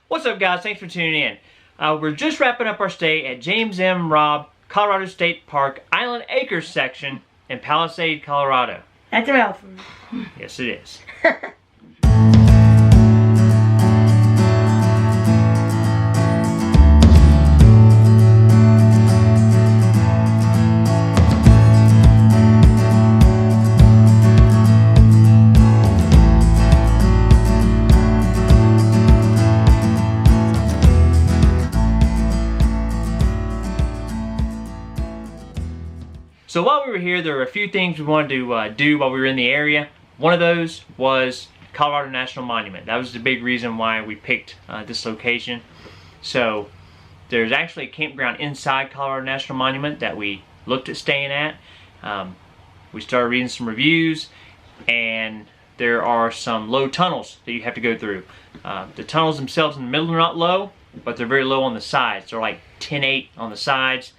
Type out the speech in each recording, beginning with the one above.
What's up, guys? Thanks for tuning in. We're just wrapping up our stay at James M. Robb Colorado State Park Island Acres section in Palisade, Colorado. That's a mouthful. Yes, it is. So while we were here, there were a few things we wanted to do while we were in the area. One of those was Colorado National Monument. That was the big reason why we picked this location. So there's actually a campground inside Colorado National Monument that we looked at staying at. We started reading some reviews, and there are some low tunnels that you have to go through. The tunnels themselves in the middle are not low, but they're very low on the sides. They're like 10-8 on the sides.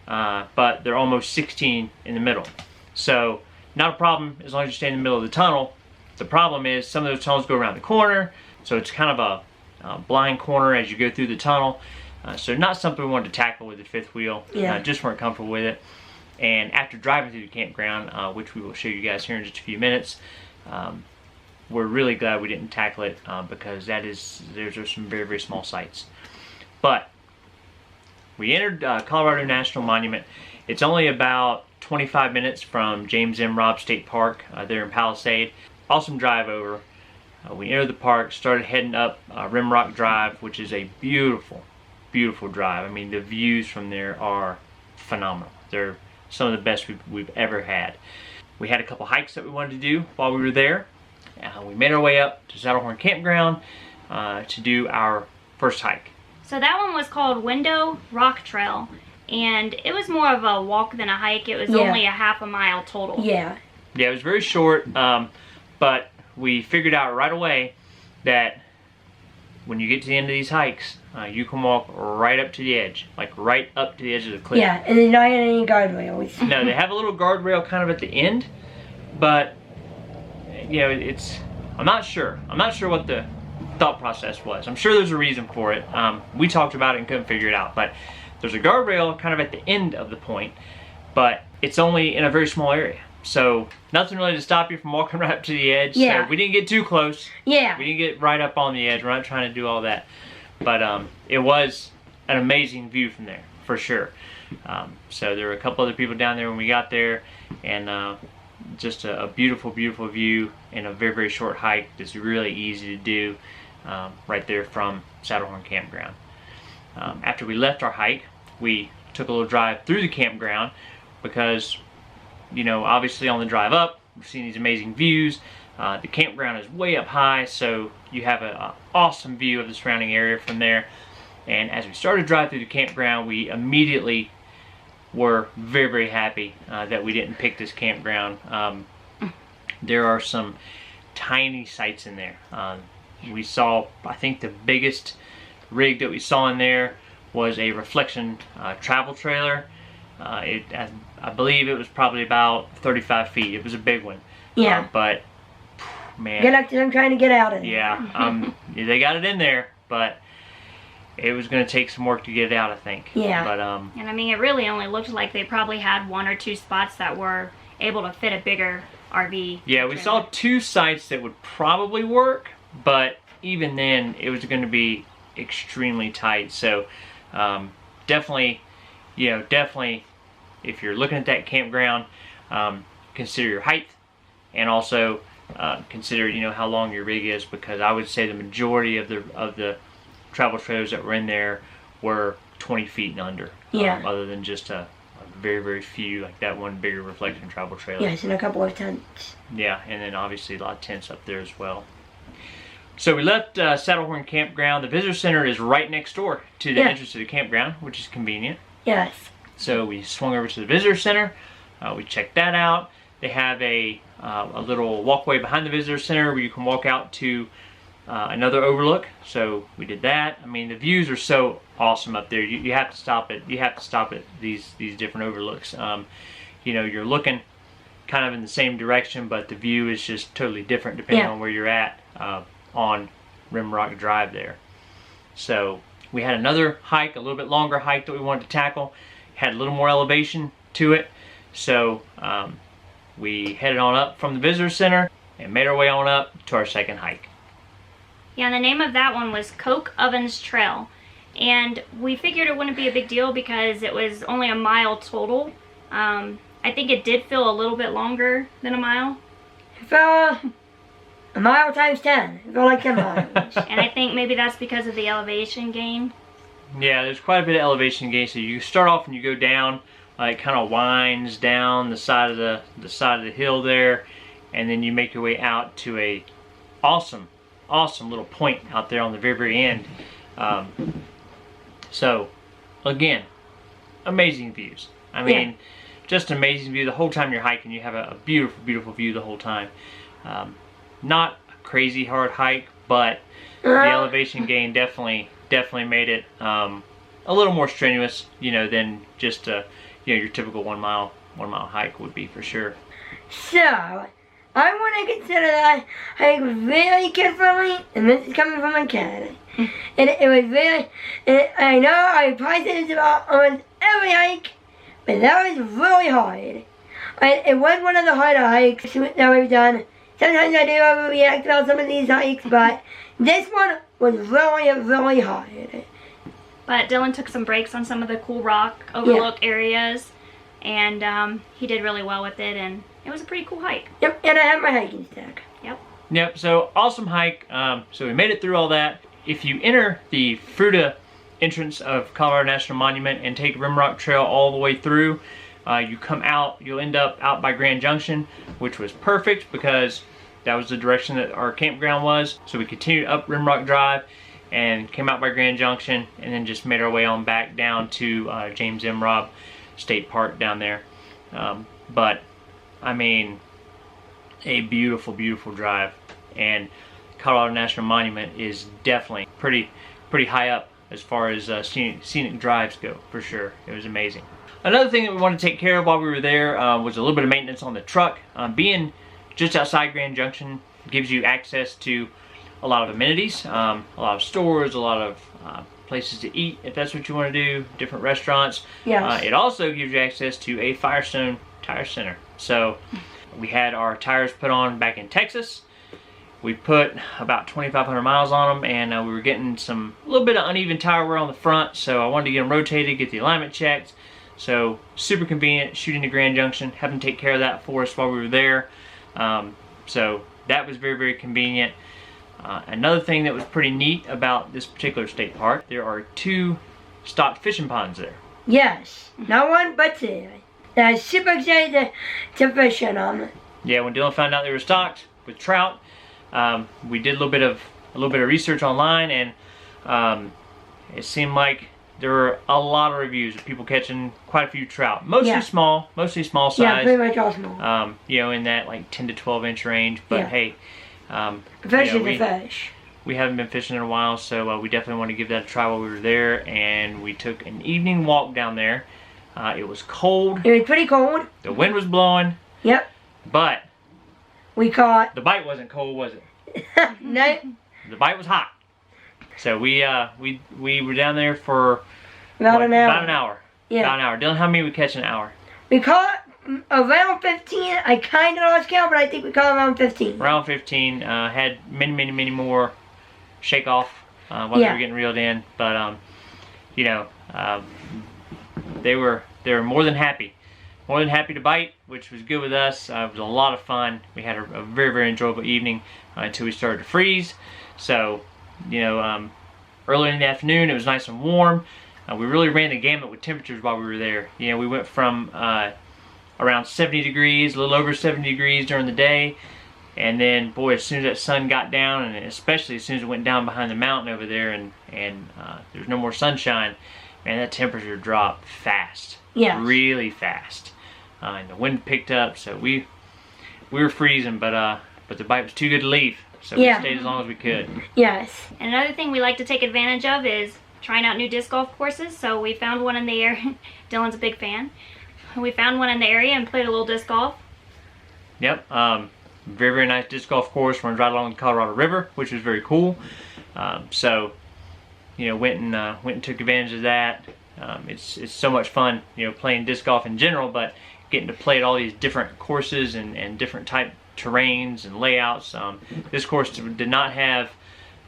But they're almost 16 in the middle. So not a problem as long as you stay in the middle of the tunnel. The problem is some of those tunnels go around the corner, so it's kind of a blind corner as you go through the tunnel. So not something we wanted to tackle with the fifth wheel. Yeah. Just weren't comfortable with it. And after driving through the campground, which we will show you guys here in just a few minutes, we're really glad we didn't tackle it because there's some very, very small sites. But we entered Colorado National Monument. It's only about 25 minutes from James M. Robb State Park there in Palisade. Awesome drive over. We entered the park, started heading up Rimrock Drive, which is a beautiful, beautiful drive. I mean, the views from there are phenomenal. They're some of the best we've ever had. We had a couple hikes that we wanted to do while we were there. We made our way up to Saddlehorn Campground to do our first hike. So that one was called Window Rock Trail, and it was more of a walk than a hike. It was only a half a mile total. Yeah. Yeah, it was very short, but we figured out right away that when you get to the end of these hikes, you can walk right up to the edge, like right up to the edge of the cliff. Yeah, and there's not any guardrails. No, they have a little guardrail kind of at the end, but you know, I'm not sure. I'm not sure what the thought process was. I'm sure there's a reason for it. We talked about it and couldn't figure it out, but there's a guardrail kind of at the end of the point, but it's only in a very small area. So nothing really to stop you from walking right up to the edge. Yeah. So we didn't get too close. Yeah. We didn't get right up on the edge. We're not trying to do all that. But it was an amazing view from there, for sure. So there were a couple other people down there when we got there, and just a beautiful, beautiful view and a very, very short hike that's really easy to do right there from Saddlehorn Campground. After we left our hike, we took a little drive through the campground because, you know, obviously on the drive up, we've seen these amazing views. The campground is way up high, so you have an awesome view of the surrounding area from there. And as we started to drive through the campground, we immediately were very, very happy that we didn't pick this campground. There are some tiny sites in there. We saw, I think the biggest rig that we saw in there was a reflection travel trailer. I believe it was probably about 35 feet. It was a big one. Yeah. But man, Good luck to them trying to get out of it. yeah, they got it in there, but it was going to take some work to get it out, I think. Yeah. But And I mean, it really only looked like they probably had one or two spots that were able to fit a bigger RV. yeah, we saw two sites that would probably work, but even then, it was going to be extremely tight. So definitely, if you're looking at that campground, consider your height, and also consider how long your rig is, because I would say the majority of the travel trailers that were in there were 20 feet and under. Yeah. Other than just a very, very few, like that one bigger reflection travel trailer. Yes, and a couple of tents. Yeah, and then obviously a lot of tents up there as well. So we left Saddlehorn Campground. The visitor center is right next door to the entrance to the campground, which is convenient. Yes. So we swung over to the visitor center. We checked that out. They have a little walkway behind the visitor center where you can walk out to another overlook. So we did that. I mean, the views are so awesome up there. You have to stop it. You have to stop at these different overlooks. You're looking kind of in the same direction, but the view is just totally different depending on where you're at on Rimrock Drive there. So we had another hike, a little bit longer hike that we wanted to tackle. Had a little more elevation to it. So we headed on up from the visitor center and made our way on up to our second hike. Yeah, and the name of that one was Coke Ovens Trail. And we figured it wouldn't be a big deal because it was only a mile total. I think it did feel a little bit longer than a mile. It felt a mile times 10. It felt like 10 miles. And I think maybe that's because of the elevation gain. Yeah, there's quite a bit of elevation gain. So you start off and you go down, it kind of winds down the side of the hill there, and then you make your way out to a awesome little point out there on the very end. So again, amazing views. I mean, just amazing view the whole time you're hiking. You have a beautiful view the whole time. Not a crazy hard hike, but the elevation gain definitely made it a little more strenuous, than just your typical 1 mile hike would be, for sure. So, I want to consider that hike very kid-friendly, and this is coming from a kid. And it was very, I know I probably said this about almost every hike, but that was really hard. It was one of the harder hikes that we've done. Sometimes I do overreact about some of these hikes, but this one was really hard. But Dylan took some breaks on some of the cool rock overlook areas, and he did really well with it, and it was a pretty cool hike. Yep, and I have my hiking stick. Yep, so awesome hike. So we made it through all that. If you enter the Fruita entrance of Colorado National Monument and take Rimrock Trail all the way through, you come out, you'll end up out by Grand Junction, which was perfect because that was the direction that our campground was. So we continued up Rimrock Drive and came out by Grand Junction, and then just made our way on back down to James M. Robb State Park down there. But I mean, a beautiful drive, and Colorado National Monument is definitely pretty high up as far as scenic drives go, for sure. It was amazing. Another thing that we wanted to take care of while we were there was a little bit of maintenance on the truck. Being just outside Grand Junction gives you access to a lot of amenities, a lot of stores, a lot of places to eat if that's what you want to do, different restaurants. Yes. It also gives you access to a Firestone Tire Center. So we had our tires put on back in Texas. We put about 2,500 miles on them, and we were getting a little bit of uneven tire wear on the front, so I wanted to get them rotated, get the alignment checked. So super convenient, shooting to Grand Junction, having to take care of that for us while we were there. So that was very convenient. Another thing that was pretty neat about this particular state park, there are 2 stocked fishing ponds there. Yes, not one but 2. And I was super excited to fish in them. Yeah, when Dylan found out they were stocked with trout, we did a little bit of research online, and it seemed like there were a lot of reviews of people catching quite a few trout, mostly small size. Yeah, pretty much all small. In that like 10 to 12 inch range. But hey, fish is a fish. We haven't been fishing in a while, so we definitely want to give that a try while we were there. And we took an evening walk down there. It was cold. It was pretty cold. The wind was blowing. Yep. But we caught. The bite wasn't cold, was it? No. The bite was hot. So we were down there for about an hour. About an hour. Yeah. About an hour. Dylan, how many we catch in an hour? We caught around 15. I kind of lost count, but I think we caught around 15. Around 15. Had many more shake off while they were getting reeled in. But they were more than happy. More than happy to bite, which was good with us. It was a lot of fun. We had a very enjoyable evening until we started to freeze. So, early in the afternoon, it was nice and warm. We really ran the gamut with temperatures while we were there. We went from around 70 degrees, a little over 70 degrees during the day. And then, boy, as soon as that sun got down, and especially as soon as it went down behind the mountain over there and there's no more sunshine, man, that temperature dropped fast. Yeah. Really fast. And the wind picked up, so we were freezing, but the bite was too good to leave. So we stayed as long as we could. Yes. And another thing we like to take advantage of is trying out new disc golf courses. So we found one in the area. Dylan's a big fan. We found one in the area and played a little disc golf. Yep. Very nice disc golf course. Runs right along the Colorado River, which was very cool. So went and took advantage of that. It's so much fun, playing disc golf in general, but getting to play at all these different courses and different type terrains and layouts. This course did not have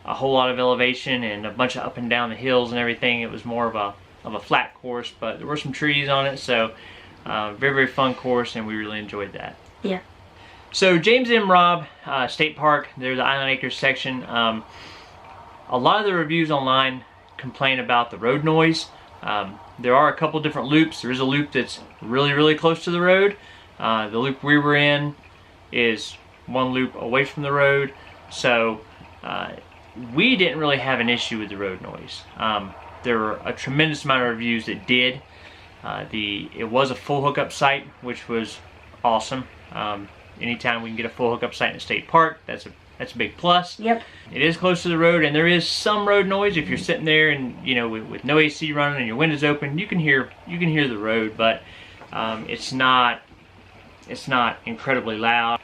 a whole lot of elevation and a bunch of up and down the hills and everything. It was more of a flat course, but there were some trees on it, so very, very fun course, and we really enjoyed that. Yeah. So James M. Robb State Park, there's the Island Acres section. A lot of the reviews online complain about the road noise. There are a couple different loops. There is a loop that's really, really close to the road. The loop we were in is one loop away from the road, so we didn't really have an issue with the road noise. There were a tremendous amount of reviews that did. It was a full hookup site, which was awesome. Anytime we can get a full hookup site in a state park, that's a big plus. Yep. It is close to the road, and there is some road noise. If you're sitting there and with no AC running and your windows open, you can hear the road, but it's not incredibly loud.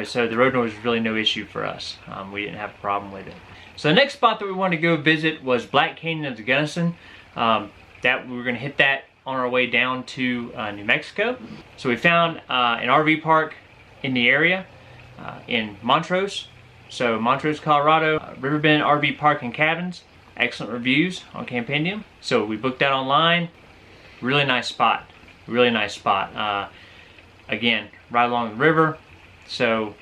So the road noise was really no issue for us. We didn't have a problem with it. So the next spot that we wanted to go visit was Black Canyon of the Gunnison. That we were going to hit that on our way down to New Mexico. So we found an RV park in the area in Montrose. So Montrose, Colorado, Riverbend RV Park and Cabins. Excellent reviews on Campendium. So we booked that online. Really nice spot. Really nice spot. Again, right along the river. So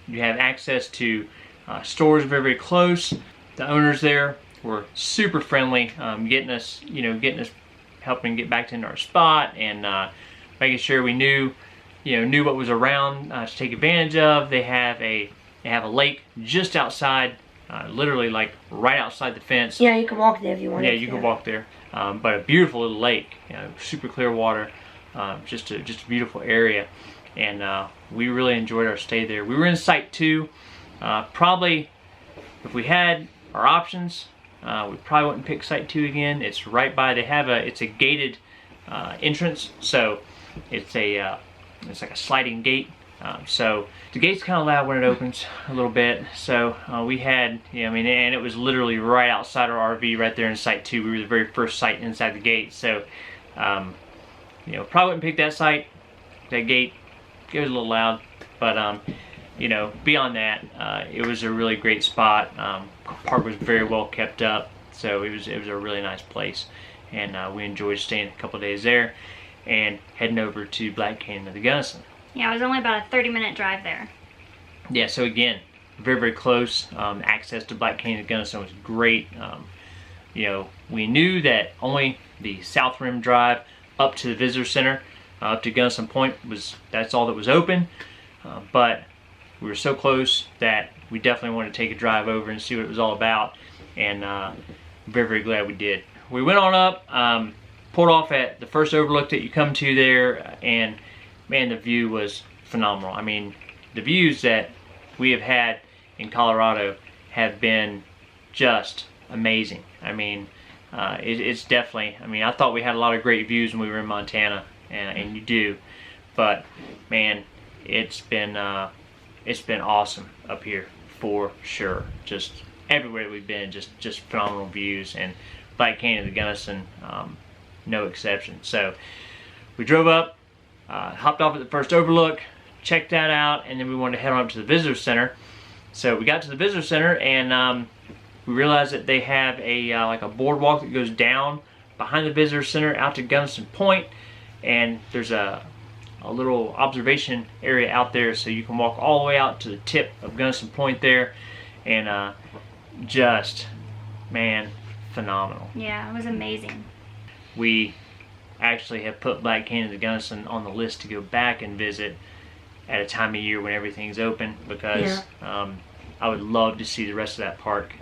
you have access to stores very, very close. The owners there were super friendly, getting us, helping get back to our spot and making sure we knew what was around to take advantage of. They have a lake just outside, literally like right outside the fence. Yeah, you can walk there if you want. Yeah, you can walk there. But a beautiful little lake, super clear water, just a beautiful area, and we really enjoyed our stay there. We were in Site 2. Probably, if we had our options, we probably wouldn't pick Site 2 again. It's right by. It's a gated entrance, so it's like a sliding gate. So the gate's kind of loud when it opens a little bit. So we had, and it was literally right outside our RV, right there in Site 2. We were the very first site inside the gate. So, probably wouldn't pick that site. That gate, it was a little loud, but beyond that, it was a really great spot. Park was very well kept up, so it was a really nice place, and we enjoyed staying a couple days there and heading over to Black Canyon of the Gunnison. Yeah, it was only about a 30-minute drive there. Yeah, so again, very, very close. Access to Black Canyon of the Gunnison was great. We knew that only the South Rim Drive up to the Visitor Center, up to Gunnison Point, that's all that was open, but we were so close that we definitely wanted to take a drive over and see what it was all about, and very, very glad we did. We went on up, pulled off at the first overlook that you come to there, and man, the view was phenomenal. The views that we have had in Colorado have been just amazing. It's definitely, I thought we had a lot of great views when we were in Montana, and you do, but man, it's been awesome up here for sure. Just everywhere we've been, just phenomenal views, and Black Canyon of the Gunnison, no exception. So we drove up, hopped off at the first overlook, checked that out, and then we wanted to head on up to the Visitor Center. So we got to the Visitor Center, and we realized that they have like a boardwalk that goes down behind the Visitor Center out to Gunnison Point, and there's a little observation area out there, so you can walk all the way out to the tip of Gunnison Point there, and just, man, phenomenal. Yeah, it was amazing. We actually have put Black Canyon of the Gunnison on the list to go back and visit at a time of year when everything's open, because I would love to see the rest of that park.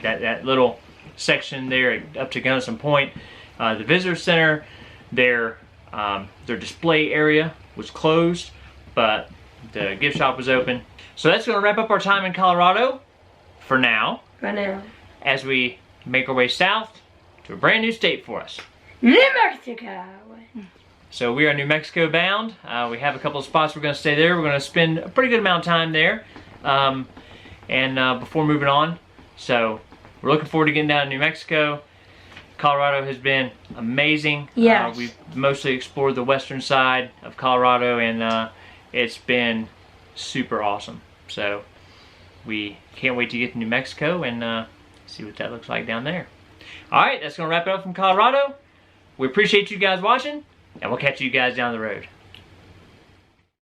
That little section there up to Gunnison Point, the Visitor Center, their display area was closed, but the gift shop was open. So that's going to wrap up our time in Colorado for now. As we make our way south to a brand new state for us, New Mexico. So we are New Mexico bound. We have a couple of spots we're going to stay there. We're going to spend a pretty good amount of time there, and before moving on. So we're looking forward to getting down to New Mexico. Colorado has been amazing. Yes. We've mostly explored the western side of Colorado, and it's been super awesome. So we can't wait to get to New Mexico and see what that looks like down there. Alright, that's going to wrap it up from Colorado. We appreciate you guys watching, and we'll catch you guys down the road.